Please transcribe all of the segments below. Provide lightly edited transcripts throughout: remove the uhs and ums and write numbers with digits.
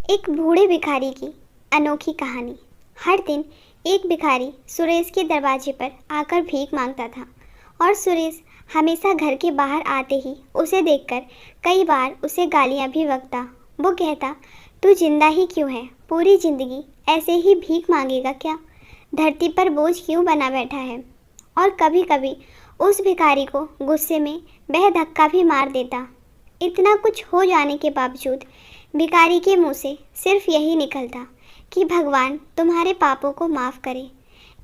एक बूढ़े भिखारी की अनोखी कहानी। हर दिन एक भिखारी सुरेश के दरवाजे पर आकर भीख मांगता था और सुरेश हमेशा घर के बाहर आते ही उसे देखकर कई बार उसे गालियां भी बकता। वो कहता, तू जिंदा ही क्यों है? पूरी जिंदगी ऐसे ही भीख मांगेगा क्या? धरती पर बोझ क्यों बना बैठा है? और कभी कभी उस भिखारी को गुस्से में वह धक्का भी मार देता। इतना कुछ हो जाने के बावजूद भिखारी के मुंह से सिर्फ यही निकलता कि भगवान तुम्हारे पापों को माफ़ करे।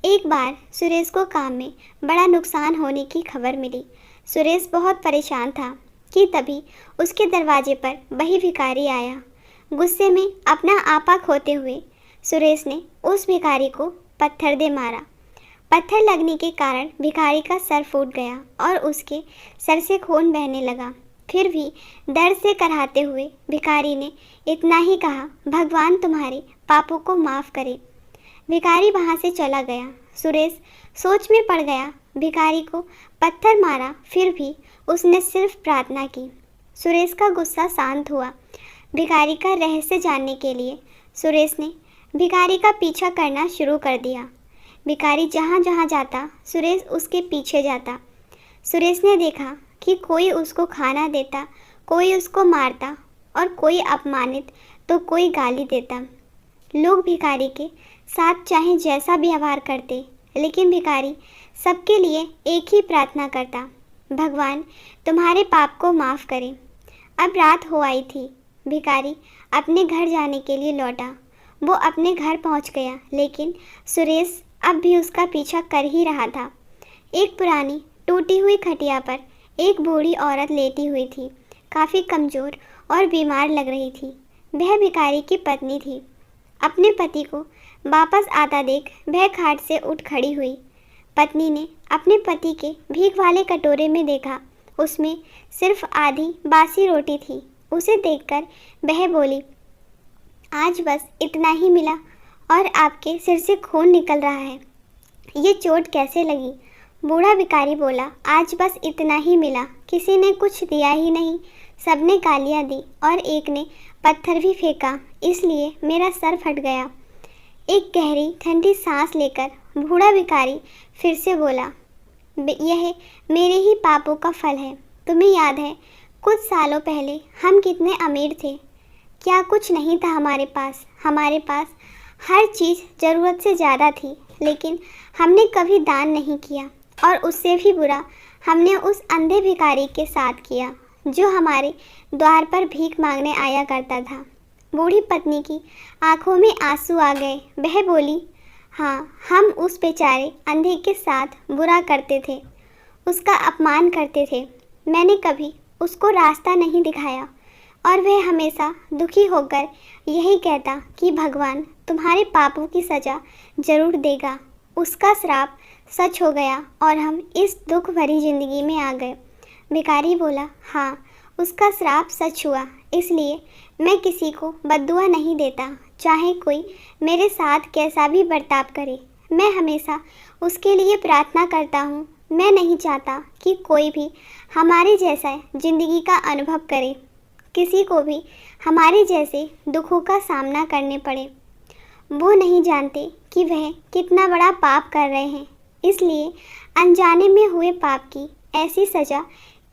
एक बार सुरेश को काम में बड़ा नुकसान होने की खबर मिली। सुरेश बहुत परेशान था कि तभी उसके दरवाजे पर वही भिखारी आया। गुस्से में अपना आपा खोते हुए सुरेश ने उस भिखारी को पत्थर दे मारा। पत्थर लगने के कारण भिखारी का सर फूट गया और उसके सर से खून बहने लगा। फिर भी दर्द से कराहते हुए भिखारी ने इतना ही कहा, भगवान तुम्हारे पापों को माफ़ करे। भिखारी वहाँ से चला गया। सुरेश सोच में पड़ गया। भिखारी को पत्थर मारा, फिर भी उसने सिर्फ प्रार्थना की। सुरेश का गुस्सा शांत हुआ। भिखारी का रहस्य जानने के लिए सुरेश ने भिखारी का पीछा करना शुरू कर दिया। भिखारी जहाँ जहाँ जाता सुरेश उसके पीछे जाता। सुरेश ने देखा कि कोई उसको खाना देता, कोई उसको मारता और कोई अपमानित तो कोई गाली देता। लोग भिखारी के साथ चाहे जैसा व्यवहार करते, लेकिन भिखारी सबके लिए एक ही प्रार्थना करता, भगवान तुम्हारे पाप को माफ़ करे। अब रात हो आई थी। भिखारी अपने घर जाने के लिए लौटा। वो अपने घर पहुंच गया, लेकिन सुरेश अब भी उसका पीछा कर ही रहा था। एक पुरानी टूटी हुई खटिया पर एक बूढ़ी औरत लेटी हुई थी। काफ़ी कमज़ोर और बीमार लग रही थी। वह भिखारी की पत्नी थी। अपने पति को वापस आता देख वह खाट से उठ खड़ी हुई। पत्नी ने अपने पति के भीख वाले कटोरे में देखा। उसमें सिर्फ आधी बासी रोटी थी। उसे देखकर वह बोली, आज बस इतना ही मिला और आपके सिर से खून निकल रहा है। ये चोट कैसे लगी? बूढ़ा भिखारी बोला, आज बस इतना ही मिला, किसी ने कुछ दिया ही नहीं। सबने गालियाँ दी और एक ने पत्थर भी फेंका, इसलिए मेरा सर फट गया। एक गहरी ठंडी सांस लेकर बूढ़ा भिखारी फिर से बोला, यह मेरे ही पापों का फल है। तुम्हें याद है कुछ सालों पहले हम कितने अमीर थे? क्या कुछ नहीं था हमारे पास? हमारे पास हर चीज़ ज़रूरत से ज़्यादा थी, लेकिन हमने कभी दान नहीं किया। और उससे भी बुरा हमने उस अंधे भिखारी के साथ किया जो हमारे द्वार पर भीख मांगने आया करता था। बूढ़ी पत्नी की आंखों में आंसू आ गए। वह बोली, हाँ, हम उस बेचारे अंधे के साथ बुरा करते थे, उसका अपमान करते थे। मैंने कभी उसको रास्ता नहीं दिखाया और वह हमेशा दुखी होकर यही कहता कि भगवान तुम्हारे पापों की सज़ा ज़रूर देगा। उसका श्राप सच हो गया और हम इस दुख भरी ज़िंदगी में आ गए। भिखारी बोला, हाँ, उसका श्राप सच हुआ, इसलिए मैं किसी को बद्दुआ नहीं देता, चाहे कोई मेरे साथ कैसा भी बर्ताव करे। मैं हमेशा उसके लिए प्रार्थना करता हूँ। मैं नहीं चाहता कि कोई भी हमारे जैसा ज़िंदगी का अनुभव करे, किसी को भी हमारे जैसे दुखों का सामना करने पड़े। वो नहीं जानते कि वह कितना बड़ा पाप कर रहे हैं, इसलिए अनजाने में हुए पाप की ऐसी सज़ा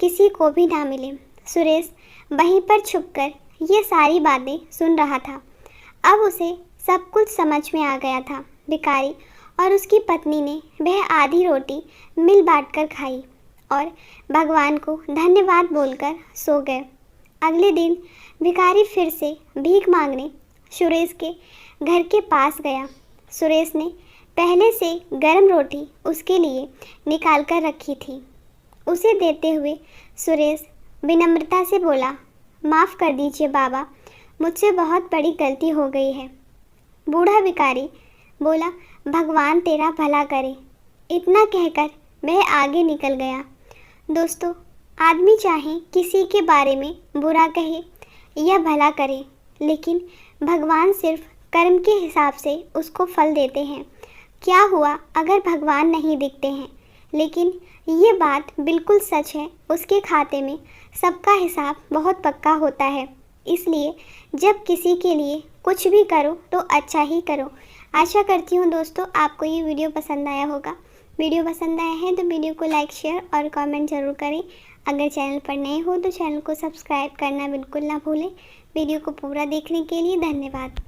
किसी को भी ना मिले। सुरेश वहीं पर छुपकर ये सारी बातें सुन रहा था। अब उसे सब कुछ समझ में आ गया था। भिखारी और उसकी पत्नी ने वह आधी रोटी मिल बांट कर खाई और भगवान को धन्यवाद बोलकर सो गए। अगले दिन भिखारी फिर से भीख मांगने सुरेश के घर के पास गया। सुरेश ने पहले से गर्म रोटी उसके लिए निकाल कर रखी थी। उसे देते हुए सुरेश विनम्रता से बोला, माफ़ कर दीजिए बाबा, मुझसे बहुत बड़ी गलती हो गई है। बूढ़ा भिखारी बोला, भगवान तेरा भला करे। इतना कहकर वह आगे निकल गया। दोस्तों, आदमी चाहे किसी के बारे में बुरा कहे या भला करे, लेकिन भगवान सिर्फ कर्म के हिसाब से उसको फल देते हैं। क्या हुआ अगर भगवान नहीं दिखते हैं? लेकिन ये बात बिल्कुल सच है, उसके खाते में सबका हिसाब बहुत पक्का होता है। इसलिए जब किसी के लिए कुछ भी करो तो अच्छा ही करो। आशा करती हूँ दोस्तों आपको ये वीडियो पसंद आया होगा। वीडियो पसंद आया है तो वीडियो को लाइक, शेयर और कमेंट ज़रूर करें। अगर चैनल पर नए हो तो चैनल को सब्सक्राइब करना बिल्कुल ना भूलें। वीडियो को पूरा देखने के लिए धन्यवाद।